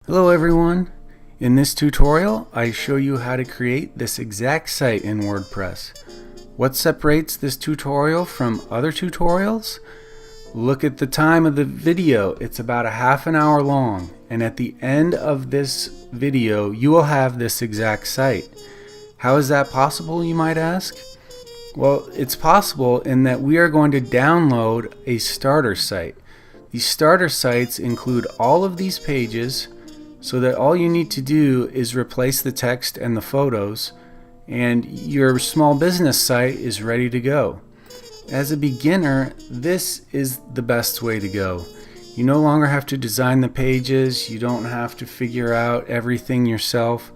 Hello everyone. In this tutorial I show you how to create this exact site in WordPress. What separates this tutorial from other tutorials? Look at the time of the video. It's about a half an hour long, and at the end of this video you will have this exact site. How is that possible, you might ask? Well, it's possible in that we are going to download a starter site. These starter sites include all of these pages, so that all you need to do is replace the text and the photos, and your small business site is ready to go. As a beginner, this is the best way to go. You no longer have to design the pages, you don't have to figure out everything yourself.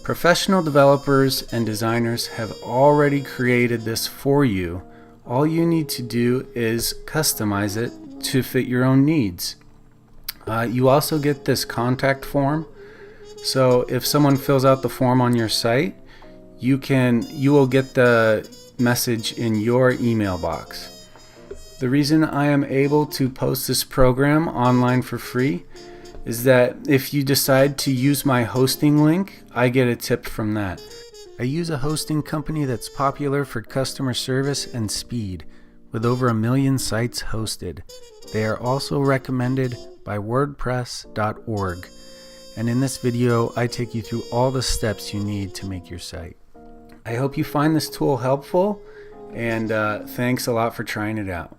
Professional developers and designers have already created this for you. All you need to do is customize it to fit your own needs. You also get this contact form. So if someone fills out the form on your site, you will get the message in your email box. The reason I am able to post this program online for free is that if you decide to use my hosting link, I get a tip from that. I use a hosting company that's popular for customer service and speed, with over 1 million sites hosted. They are also recommended by Wordpress.org. And in this video, I take you through all the steps you need to make your site. I hope you find this tool helpful, and thanks a lot for trying it out.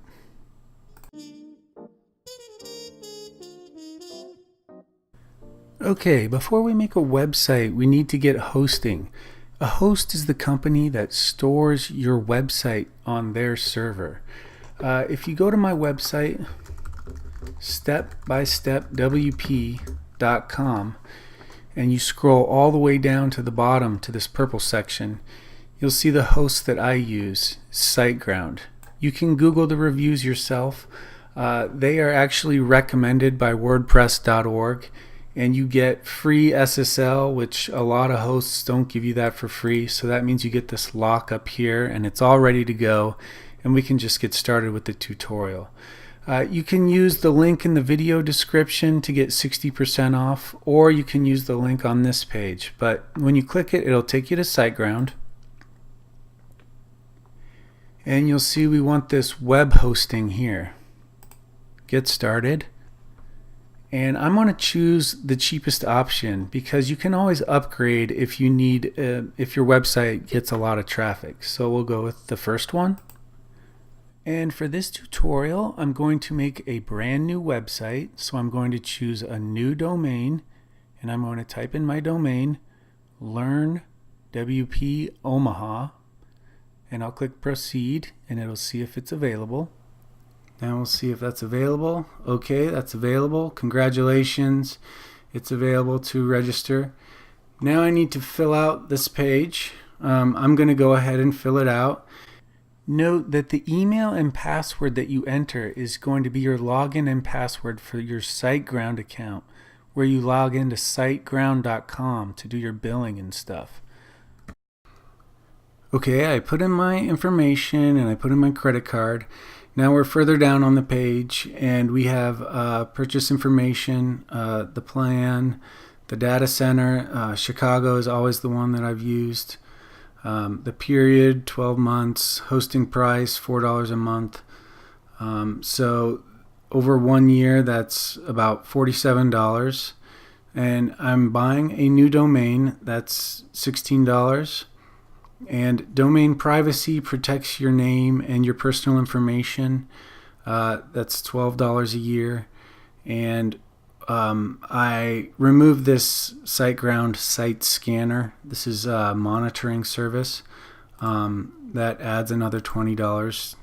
Okay, before we make a website, we need to get hosting. A host is the company that stores your website on their server. If you go to my website, stepbystepwp.com, and you scroll all the way down to the bottom to this purple section, you'll see the host that I use, SiteGround. You can Google the reviews yourself. They are actually recommended by WordPress.org, and you get free SSL, which a lot of hosts don't give you that for free. So that means you get this lock up here, and it's all ready to go, and we can just get started with the tutorial. You can use the link in the video description to get 60% off, or you can use the link on this page. But when you click it, it'll take you to SiteGround. And you'll see we want this web hosting here. Get started. And I'm going to choose the cheapest option because you can always upgrade if you need, if your website gets a lot of traffic. So we'll go with the first one. And for this tutorial, I'm going to make a brand new website. So I'm going to choose a new domain, and I'm going to type in my domain, LearnWP Omaha, and I'll click proceed, and it'll see if it's available. Now we'll see if that's available. Okay, that's available. Congratulations. It's available to register. Now I need to fill out this page. I'm going to go ahead and fill it out. Note that the email and password that you enter is going to be your login and password for your SiteGround account, where you log into siteground.com to do your billing and stuff. Okay, I put in my information and I put in my credit card. Now we're further down on the page, and we have purchase information, the plan, the data center. Chicago is always the one that I've used. The period, 12 months, hosting price, $4 a month. So over 1 year, that's about $47. And I'm buying a new domain, that's $16. And domain privacy protects your name and your personal information. That's $12 a year. And I removed this SiteGround site scanner. This is a monitoring service that adds another $20.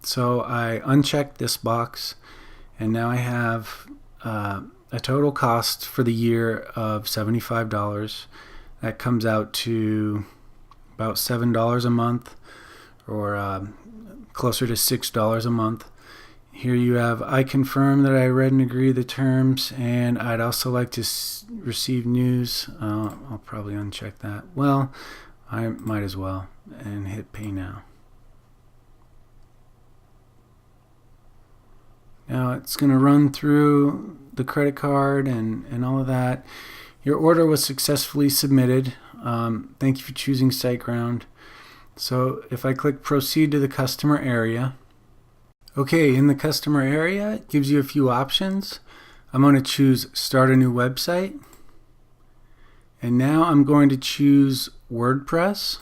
So I unchecked this box, and now I have a total cost for the year of $75. That comes out to about $7 a month, or closer to $6 a month. Here you have, I confirm that I read and agree the terms, and I'd also like to receive news. I'll probably uncheck that. Well, I might as well, and hit pay now. Now it's going to run through the credit card and all of that. Your order was successfully submitted. Thank you for choosing SiteGround. So if I click proceed to the customer area, okay, in the customer area it gives you a few options. I'm going to choose start a new website, and now I'm going to choose WordPress.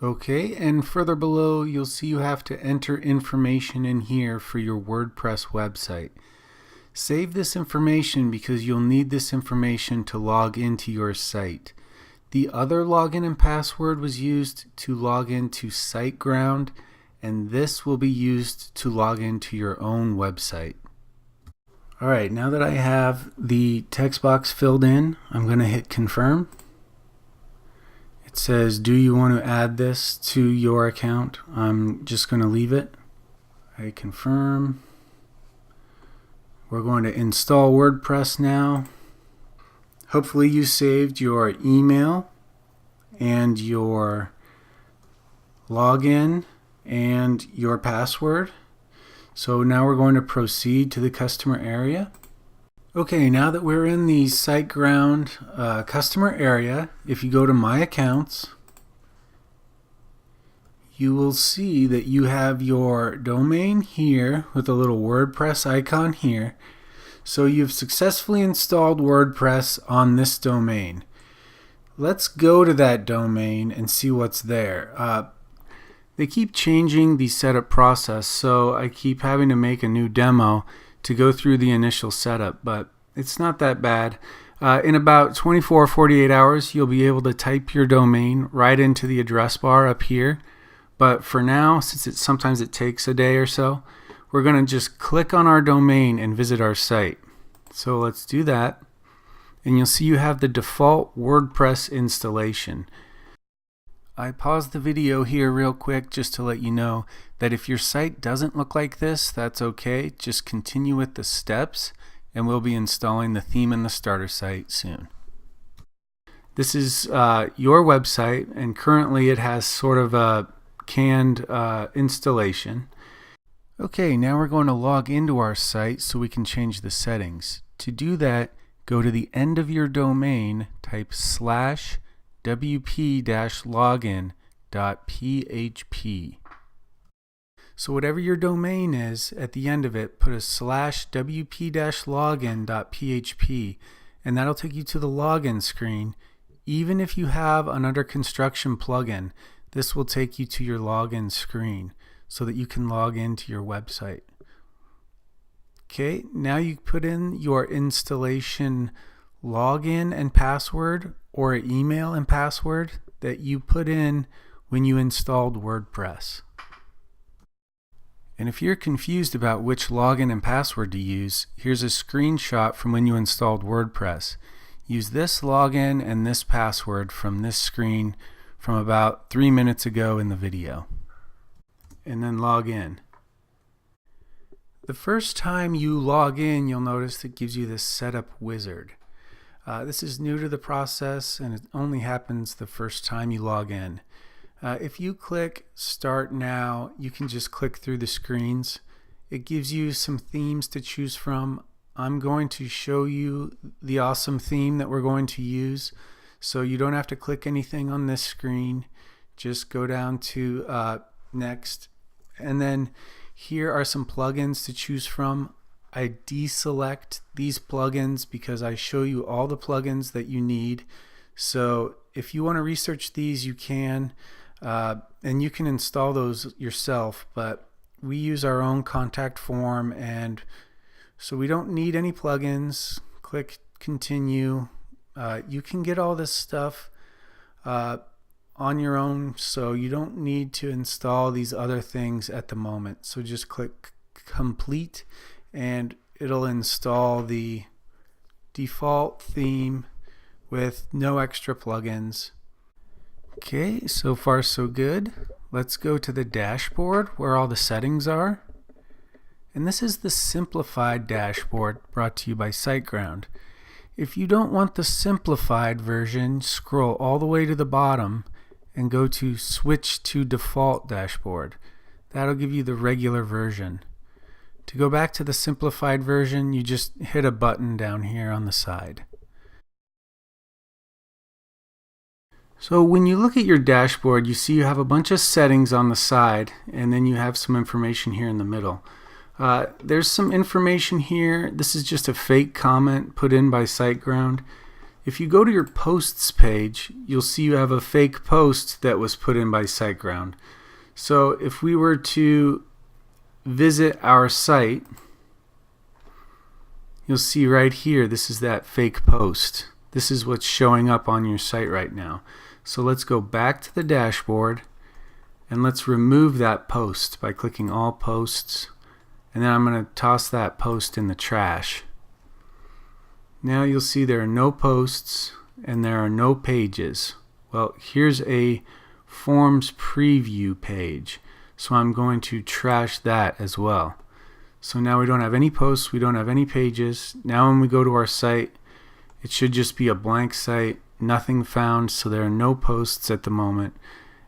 Okay, and further below you'll see you have to enter information in here for your WordPress website. Save this information because you'll need this information to log into your site. The other login and password was used to log into SiteGround, and this will be used to log into your own website. Alright, now that I have the text box filled in, I'm going to hit confirm. It says, do you want to add this to your account? I'm just going to leave it. I confirm. We're going to install WordPress now. Hopefully you saved your email and your login and your password. So now we're going to proceed to the customer area. Okay, now that we're in the SiteGround customer area, if you go to My Accounts, you will see that you have your domain here with a little WordPress icon here. So you've successfully installed WordPress on this domain. Let's go to that domain and see what's there. They keep changing the setup process, so I keep having to make a new demo to go through the initial setup, but it's not that bad. In about 24 or 48 hours, you'll be able to type your domain right into the address bar up here. But for now, since sometimes it takes a day or so, we're going to just click on our domain and visit our site. So let's do that. And you'll see you have the default WordPress installation. I paused the video here real quick just to let you know that if your site doesn't look like this, that's okay. Just continue with the steps and we'll be installing the theme and the starter site soon. This is your website, and currently it has sort of a canned installation. Okay, now we're going to log into our site so we can change the settings. To do that, go to the end of your domain, type /wp-login.php. So whatever your domain is, at the end of it, put a /wp-login.php, and that'll take you to the login screen. Even if you have an under construction plugin, this will take you to your login screen so that you can log into your website. Okay, now you put in your installation login and password, or email and password that you put in when you installed WordPress. And if you're confused about which login and password to use, here's a screenshot from when you installed WordPress. Use this login and this password from this screen from about 3 minutes ago in the video. And then log in. The first time you log in, you'll notice it gives you this setup wizard. This is new to the process, and it only happens the first time you log in. If you click Start Now, you can just click through the screens. It gives you some themes to choose from. I'm going to show you the awesome theme that we're going to use, so you don't have to click anything on this screen. Just go down to Next, and then here are some plugins to choose from. I deselect these plugins because I show you all the plugins that you need. So if you want to research these, you can, and you can install those yourself, but we use our own contact form, and so we don't need any plugins. Click continue. You can get all this stuff on your own, so you don't need to install these other things at the moment. So just click complete and it'll install the default theme with no extra plugins. Okay, so far so good. Let's go to the dashboard where all the settings are. And this is the simplified dashboard brought to you by SiteGround. If you don't want the simplified version, scroll all the way to the bottom and go to switch to default dashboard. That'll give you the regular version. To go back to the simplified version, you just hit a button down here on the side. So when you look at your dashboard, you see you have a bunch of settings on the side, and then you have some information here in the middle. There's some information here. This is just a fake comment put in by SiteGround. If you go to your posts page, you'll see you have a fake post that was put in by SiteGround. So if we were to visit our site, you'll see right here, this is that fake post. This is what's showing up on your site right now. So let's go back to the dashboard and let's remove that post by clicking all posts, and then I'm going to toss that post in the trash. Now you'll see there are no posts and there are no pages. Well, here's a forms preview page, so I'm going to trash that as well. So now we don't have any posts, we don't have any pages. Now when we go to our site, it should just be a blank site, nothing found, so there are no posts at the moment.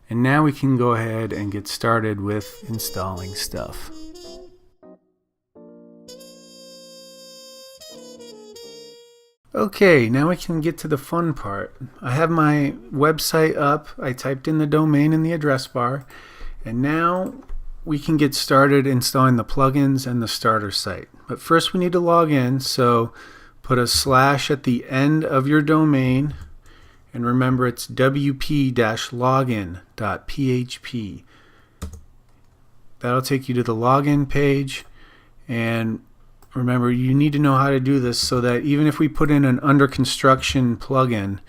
And now we can go ahead and get started with installing stuff. Okay, now we can get to the fun part. I have my website up, I typed in the domain in the address bar, and now we can get started installing the plugins and the starter site. But first we need to log in, so put a / at the end of your domain, and remember it's wp-login.php. That'll take you to the login page, and remember you need to know how to do this so that even if we put in an under construction plugin,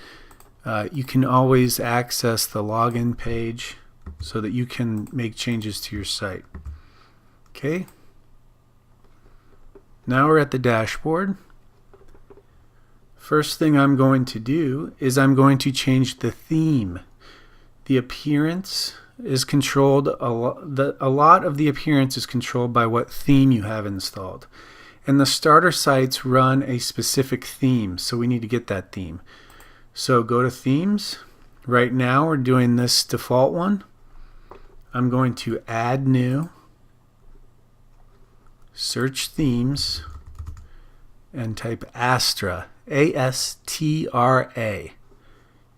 you can always access the login page so that you can make changes to your site. Okay, now we're at the dashboard. First thing I'm going to do is I'm going to change the theme. The appearance is controlled, a lot of the appearance is controlled by what theme you have installed. And the starter sites run a specific theme, so we need to get that theme. So go to themes. Right now we're doing this default one. I'm going to add new, search themes, and type Astra. A-S-T-R-A.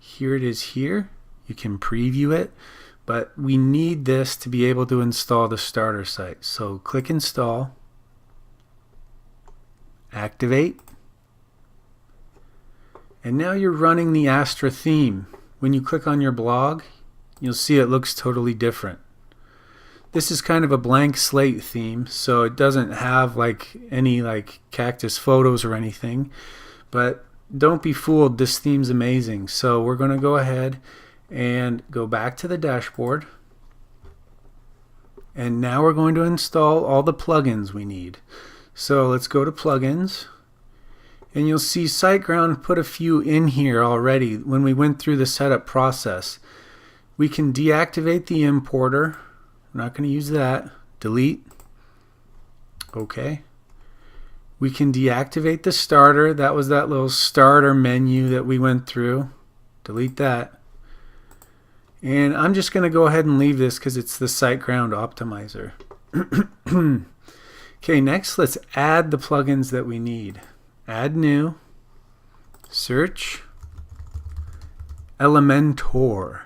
Here it is here. You can preview it, but we need this to be able to install the starter site. So click install, activate, and now you're running the Astra theme. When you click on your blog, you'll see it looks totally different. This is kind of a blank slate theme, so it doesn't have any cactus photos or anything. But don't be fooled, this theme's amazing. So we're going to go ahead and go back to the dashboard. And now we're going to install all the plugins we need. So let's go to plugins. And you'll see SiteGround put a few in here already when we went through the setup process. We can deactivate the importer. We're not going to use that. Delete. Okay. We can deactivate the starter. That was that little starter menu that we went through. Delete that. And I'm just going to go ahead and leave this because it's the SiteGround optimizer. Okay, next let's add the plugins that we need. Add new, search, Elementor.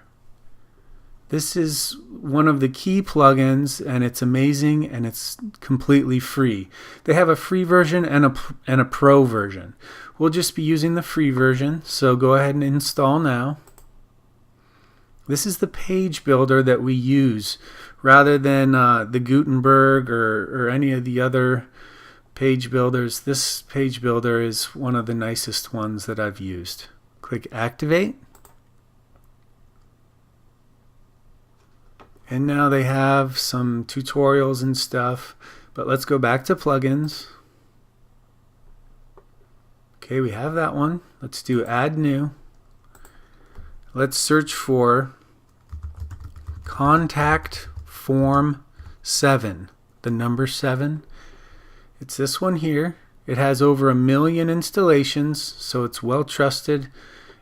This is one of the key plugins, and it's amazing, and it's completely free. They have a free version and a pro version. We'll just be using the free version, so go ahead and install now. This is the page builder that we use rather than the Gutenberg or any of the other page builders. This page builder is one of the nicest ones that I've used. Click activate. And now they have some tutorials and stuff, but let's go back to plugins. Okay, we have that one. Let's do add new. Let's search for contact form 7, the number 7. It's this one here. It has over 1 million installations, so it's well trusted.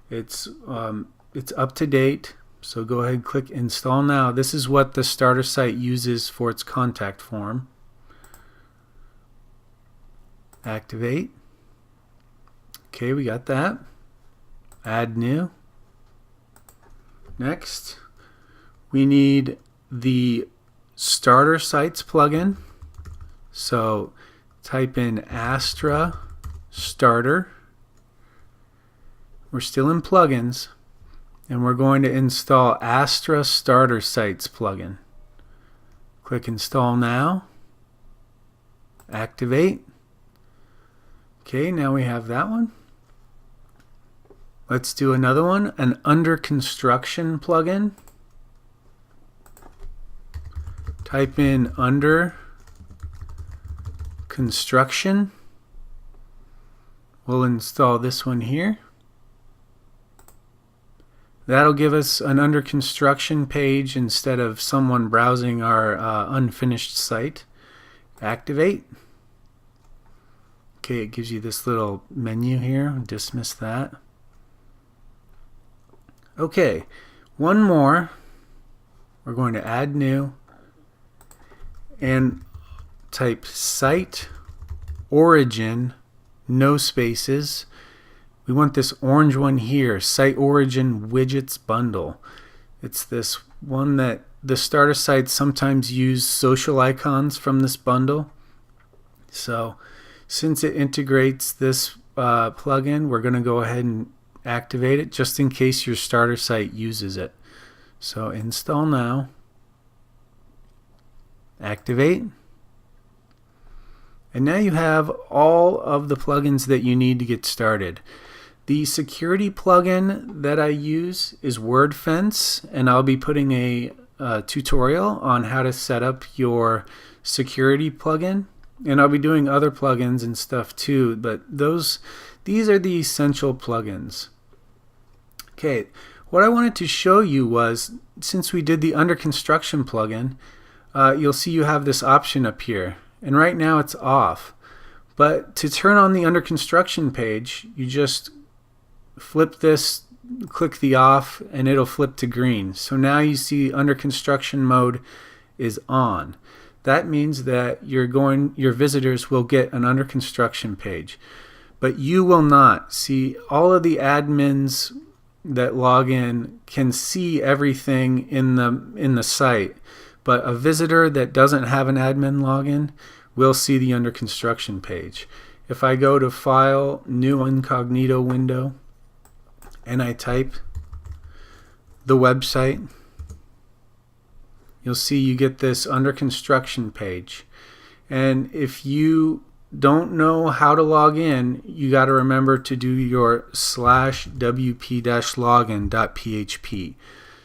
It's up to date. So go ahead and click install now. This is what the starter site uses for its contact form. Activate. Okay, we got that. Add new. Next, we need the starter sites plugin. So type in Astra starter. We're still in plugins, and we're going to install Astra starter sites plugin. Click install now. Activate. Okay, now we have that one. Let's do another one, an under construction plugin. Type in under construction. We'll install this one here. That'll give us an under construction page instead of someone browsing our unfinished site. Activate. Okay, it gives you this little menu here. Dismiss that. Okay, one more. We're going to add new and type site origin, no spaces. We want this orange one here, site origin widgets bundle. It's this one that the starter sites sometimes use social icons from this bundle. So since it integrates this plugin, we're going to go ahead and activate it just in case your starter site uses it. So install now. Activate. And now you have all of the plugins that you need to get started. The security plugin that I use is WordFence, and I'll be putting a tutorial on how to set up your security plugin. And I'll be doing other plugins and stuff too, but these are the essential plugins. Okay, what I wanted to show you was, since we did the under construction plugin, you'll see you have this option up here, and right now it's off. But to turn on the under construction page, you just flip this, click the off, and it'll flip to green. So now you see under construction mode is on. That means that your visitors will get an under construction page, but you will not. See, all of the admins that log in can see everything in the site, but a visitor that doesn't have an admin login will see the under construction page. If I go to File, New Incognito Window, and I type the website, you'll see you get this under construction page. And if you don't know how to log in, you got to remember to do your /wp-login.php.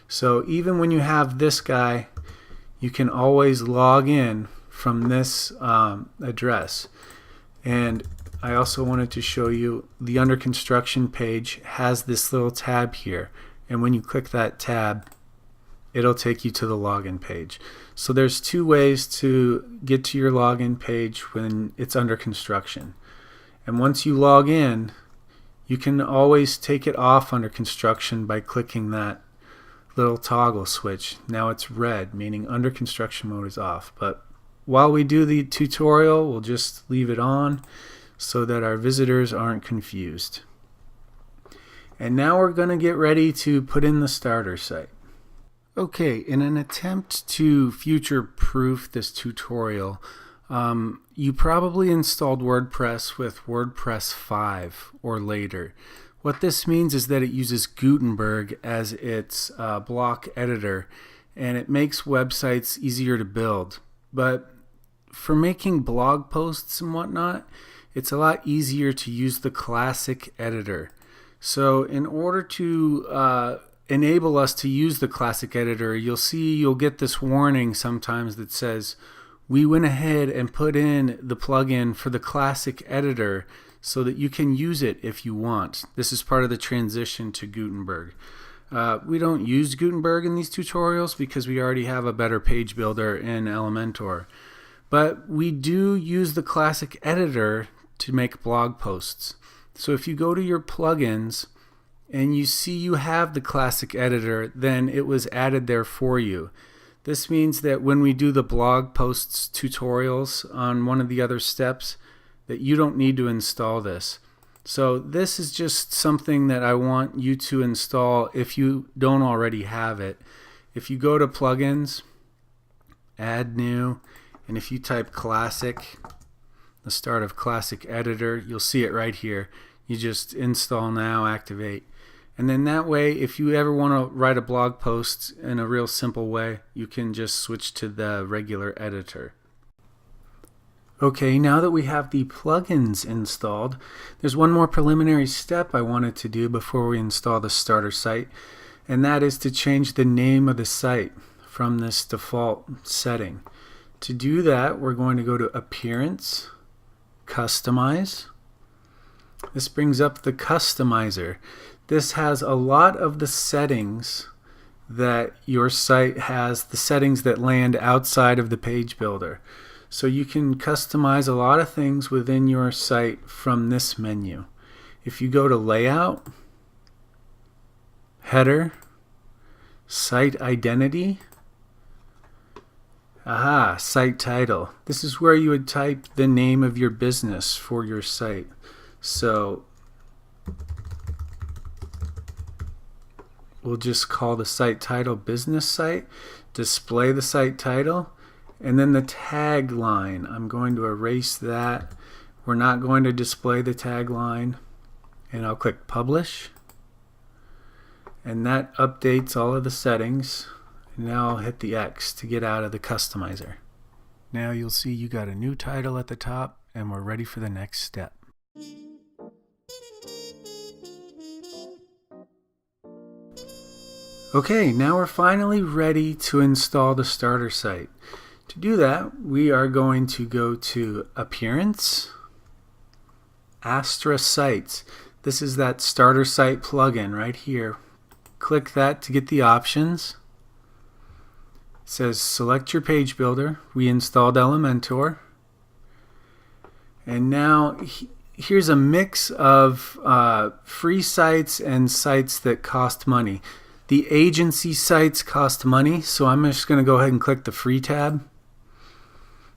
So even when you have this guy, you can always log in from this address. And I also wanted to show you the under construction page has this little tab here, and when you click that tab, it'll take you to the login page. So there's two ways to get to your login page when it's under construction. And once you log in, you can always take it off under construction by clicking that little toggle switch. Now it's red, meaning under construction mode is off. But while we do the tutorial, we'll just leave it on so that our visitors aren't confused. And now we're going to get ready to put in the starter site. Okay, in an attempt to future-proof this tutorial, you probably installed WordPress with WordPress 5 or later. What this means is that it uses Gutenberg as its block editor, and it makes websites easier to build. But for making blog posts and whatnot, it's a lot easier to use the classic editor. So in order to enable us to use the classic editor, you'll get this warning sometimes that says, we went ahead and put in the plugin for the classic editor so that you can use it if you want. This is part of the transition to Gutenberg. We don't use Gutenberg in these tutorials because we already have a better page builder in Elementor. But we do use the classic editor to make blog posts. So if you go to your plugins and you see you have the classic editor, then it was added there for you. This means that when we do the blog posts tutorials on one of the other steps, that you don't need to install this. So this is just something that I want you to install if you don't already have it. If you go to plugins, add new, and if you type classic, the start of classic editor, you'll see it right here. You just install now, activate. And then that way, if you ever want to write a blog post in a real simple way, you can just switch to the regular editor. Okay, now that we have the plugins installed, there's one more preliminary step I wanted to do before we install the starter site, and that is to change the name of the site from this default setting. To do that, we're going to go to Appearance, Customize. This brings up the customizer. This has a lot of the settings that your site has, the settings that land outside of the page builder. So you can customize a lot of things within your site from this menu. If you go to Layout, Header, Site Identity, Site Title. This is where you would type the name of your business for your site. So we'll just call the site title Business Site, display the site title, and then the tagline. I'm going to erase that. We're not going to display the tagline, and I'll click Publish, and that updates all of the settings. Now I'll hit the X to get out of the customizer. Now you'll see you got a new title at the top, and we're ready for the next step. Okay, now we're finally ready to install the starter site. To do that, we are going to go to Appearance, Astra Sites. This is that starter site plugin right here. Click that to get the options. It says select your page builder. We installed Elementor. And now here's a mix of free sites and sites that cost money. The agency sites cost money, so I'm just going to go ahead and click the free tab.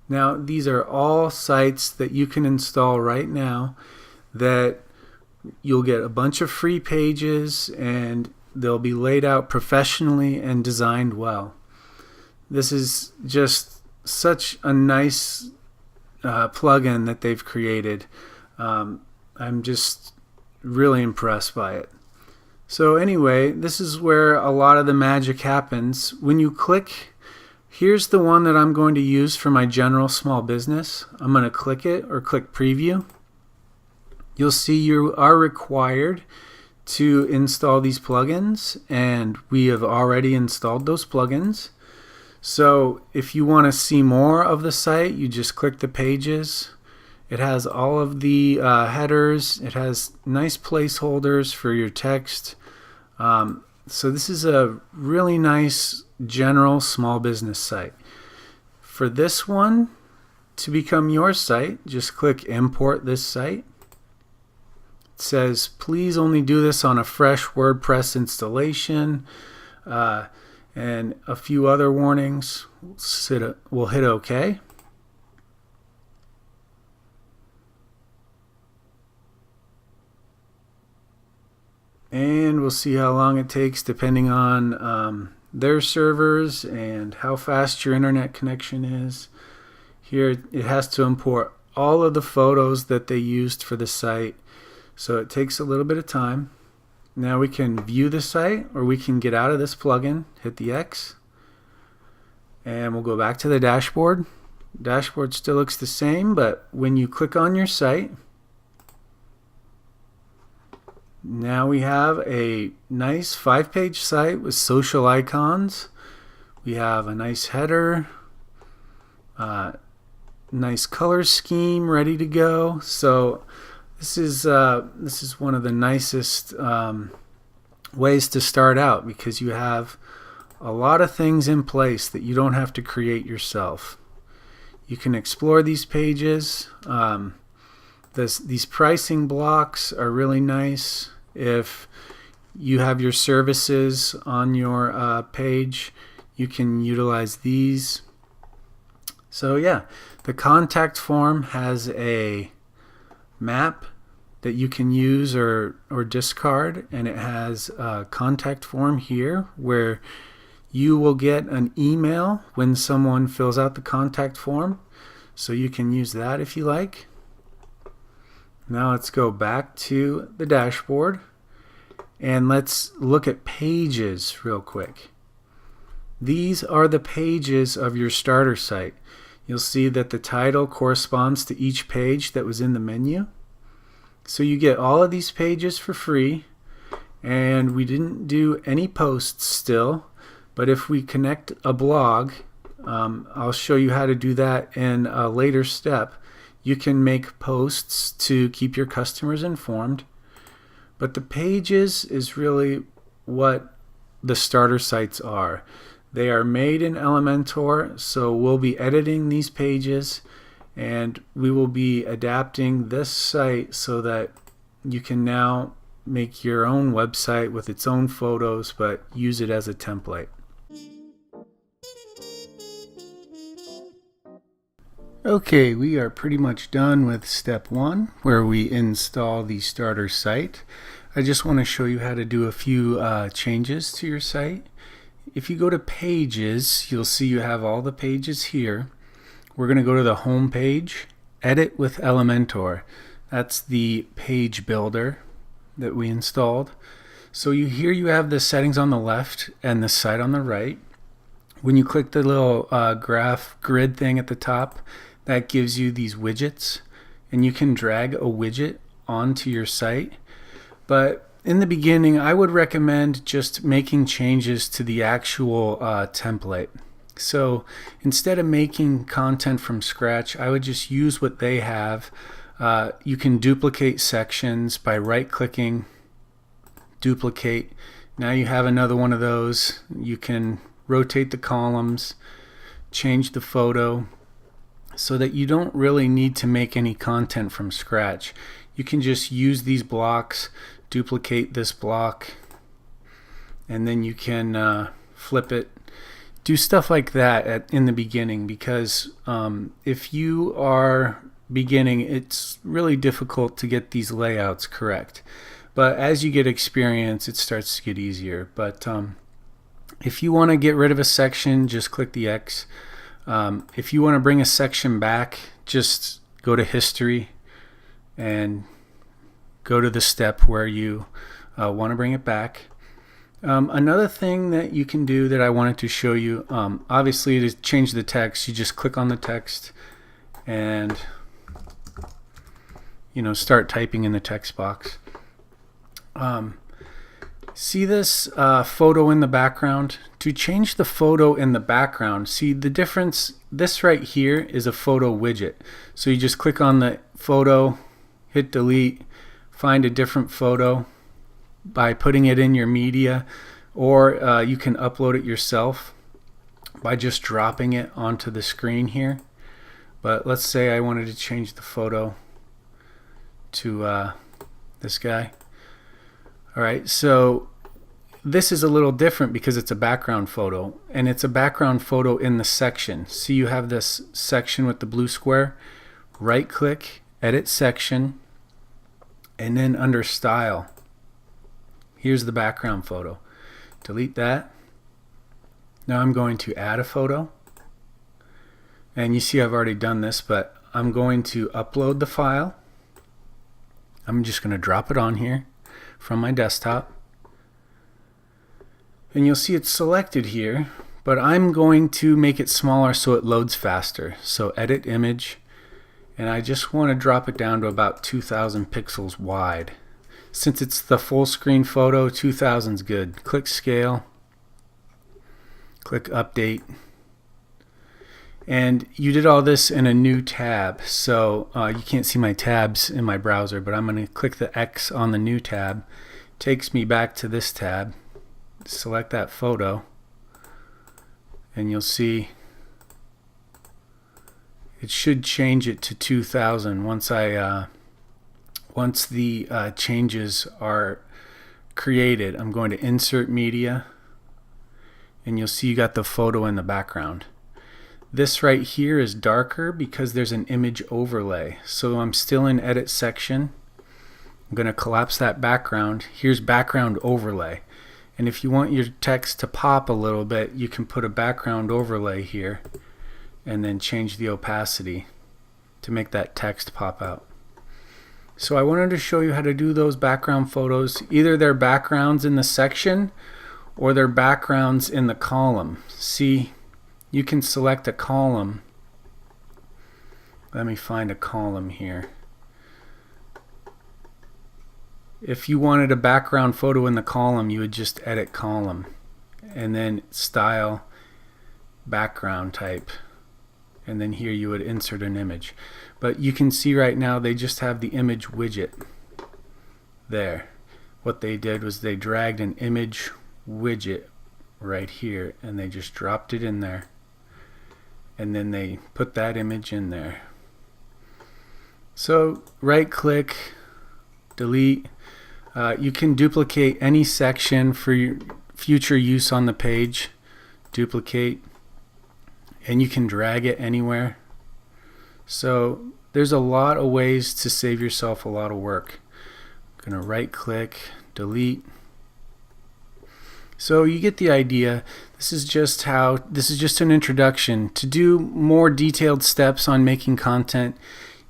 Now these are all sites that you can install right now that you'll get a bunch of free pages and they'll be laid out professionally and designed well. This is just such a nice plugin that they've created. I'm just really impressed by it. So anyway, this is where a lot of the magic happens. When you click, here's the one that I'm going to use for my general small business. I'm going to click it or click Preview. You'll see you are required to install these plugins, and we have already installed those plugins. So if you want to see more of the site, you just click the pages. It has all of the headers. It has nice placeholders for your text. So this is a really nice general small business site. For this one to become your site, just click Import this site. It says please only do this on a fresh WordPress installation, and a few other warnings. We'll hit OK. And we'll see how long it takes depending on their servers and how fast your internet connection is. Here it has to import all of the photos that they used for the site, so it takes a little bit of time. Now we can view the site, or we can get out of this plugin, hit the X, and we'll go back to the dashboard. Dashboard still looks the same, but when you click on your site, now we have a nice 5-page site with social icons. We have a nice header, nice color scheme ready to go. So this is one of the nicest ways to start out, because you have a lot of things in place that you don't have to create yourself. You can explore these pages. These pricing blocks are really nice. If you have your services on your page, you can utilize these. So yeah, the contact form has a map that you can use or discard, and it has a contact form here where you will get an email when someone fills out the contact form, so you can use that if you like. Now let's go back to the dashboard and let's look at pages real quick. These are the pages of your starter site. You'll see that the title corresponds to each page that was in the menu. So you get all of these pages for free, and we didn't do any posts still, but if we connect a blog, I'll show you how to do that in a later step. You can make posts to keep your customers informed, but the pages is really what the starter sites are. They are made in Elementor, so we'll be editing these pages and we will be adapting this site so that you can now make your own website with its own photos, but use it as a template. Okay, we are pretty much done with step 1, where we install the starter site. I just want to show you how to do a few changes to your site. If you go to pages, you'll see you have all the pages here. We're going to go to the home page, edit with Elementor. That's the page builder that we installed. So here you have the settings on the left and the site on the right. When you click the little graph grid thing at the top, that gives you these widgets, and you can drag a widget onto your site. But in the beginning, I would recommend just making changes to the actual template. So instead of making content from scratch, I would just use what they have. You can duplicate sections by right-clicking, duplicate. Now you have another one of those. You can rotate the columns, change the photo, so that you don't really need to make any content from scratch. You can just use these blocks, duplicate this block, and then you can flip it. Do stuff like that in the beginning, because if you are beginning, it's really difficult to get these layouts correct. But as you get experience, it starts to get easier. But if you want to get rid of a section, just click the X. If you want to bring a section back, just go to history and go to the step where you want to bring it back. Another thing that you can do that I wanted to show you, obviously to change the text, you just click on the text and start typing in the text box. See this photo in the background? To change the photo in the background, see the difference? This right here is a photo widget. So you just click on the photo, hit delete, find a different photo by putting it in your media, or you can upload it yourself by just dropping it onto the screen here. But let's say I wanted to change the photo to this guy. Alright, so this is a little different because it's a background photo, and it's a background photo in the section. See, you have this section with the blue square. Right click, edit section, and then under style, here's the background photo. Delete that. Now I'm going to add a photo, and you see I've already done this, but I'm going to upload the file. I'm just going to drop it on here from my desktop, and you'll see it's selected here, but I'm going to make it smaller so it loads faster. So edit image, and I just want to drop it down to about 2000 pixels wide. Since it's the full screen photo, 2000 is good. Click scale, click update, and you did all this in a new tab, so you can't see my tabs in my browser, but I'm going to click the X on the new tab. Takes me back to this tab. Select that photo, and you'll see it should change it to 2000 once the changes are created. I'm going to insert media, and you'll see you got the photo in the background. This right here is darker because there's an image overlay. So I'm still in edit section. I'm going to collapse that background. Here's background overlay. And if you want your text to pop a little bit, you can put a background overlay here and then change the opacity to make that text pop out. So I wanted to show you how to do those background photos. Either they're backgrounds in the section or they're backgrounds in the column. See, you can select a column. Let me find a column here. If you wanted a background photo in the column, you would just edit column and then style background type, and then here you would insert an image. But you can see right now they just have the image widget there. What they did was they dragged an image widget right here and they just dropped it in there, and then they put that image in there. So right click, delete. You can duplicate any section for your future use on the page. Duplicate, and you can drag it anywhere. So there's a lot of ways to save yourself a lot of work. I'm going to right click, delete. So you get the idea. This is just an introduction. To do more detailed steps on making content,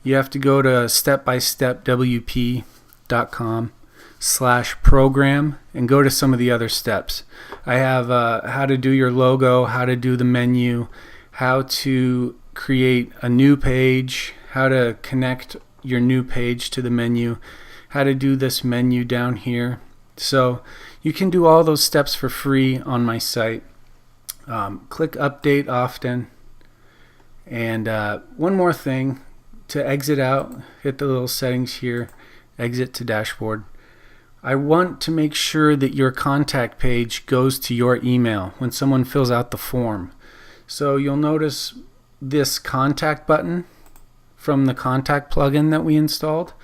you have to go to stepbystepwp.com/program and go to some of the other steps. I have how to do your logo, how to do the menu, how to create a new page, how to connect your new page to the menu, how to do this menu down here. So you can do all those steps for free on my site. Click update often. And one more thing, to exit out, hit the little settings here, exit to dashboard. I want to make sure that your contact page goes to your email when someone fills out the form. So you'll notice this contact button from the contact plugin that we installed.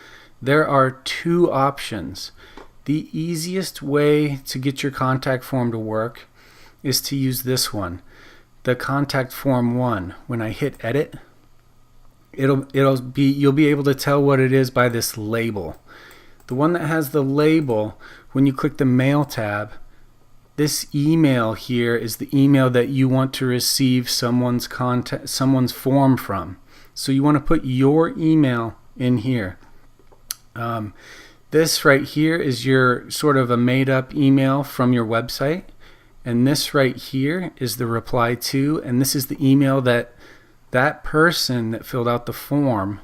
There are two options. The easiest way to get your contact form to work is to use this one, the contact form 1. When I hit edit, you'll be able to tell what it is by this label. The one that has the label, when you click the mail tab, this email here is the email that you want to receive someone's form from. So you want to put your email in here. This right here is your sort of a made-up email from your website, and this right here is the reply to, and this is the email that person that filled out the form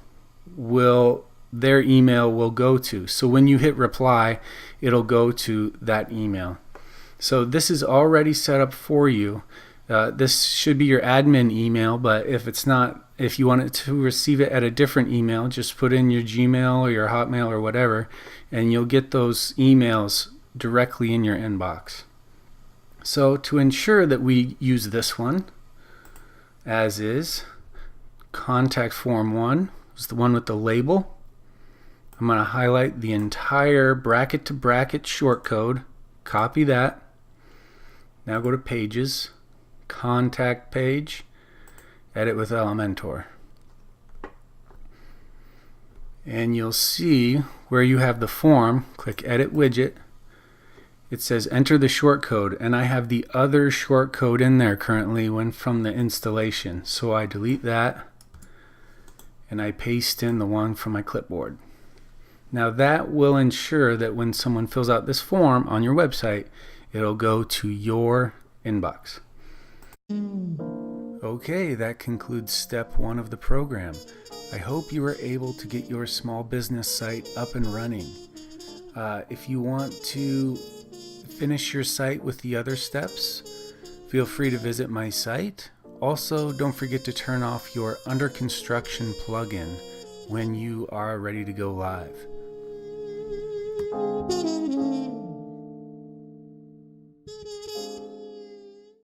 their email will go to. So when you hit reply, it'll go to that email. So this is already set up for you. This should be your admin email, but if it's not, if you want it to receive it at a different email, just put in your Gmail or your Hotmail or whatever, and you'll get those emails directly in your inbox. So to ensure that we use this one as is, contact form 1 is the one with the label. I'm going to highlight the entire bracket to bracket shortcode, copy that. Now go to pages, contact page, edit with Elementor. And you'll see where you have the form, click edit widget. It says enter the shortcode, and I have the other shortcode in there currently from the installation. So I delete that and I paste in the one from my clipboard. Now that will ensure that when someone fills out this form on your website, it'll go to your inbox. Okay, that concludes step 1 of the program. I hope you were able to get your small business site up and running. If you want to finish your site with the other steps, feel free to visit my site. Also, don't forget to turn off your under construction plugin when you are ready to go live.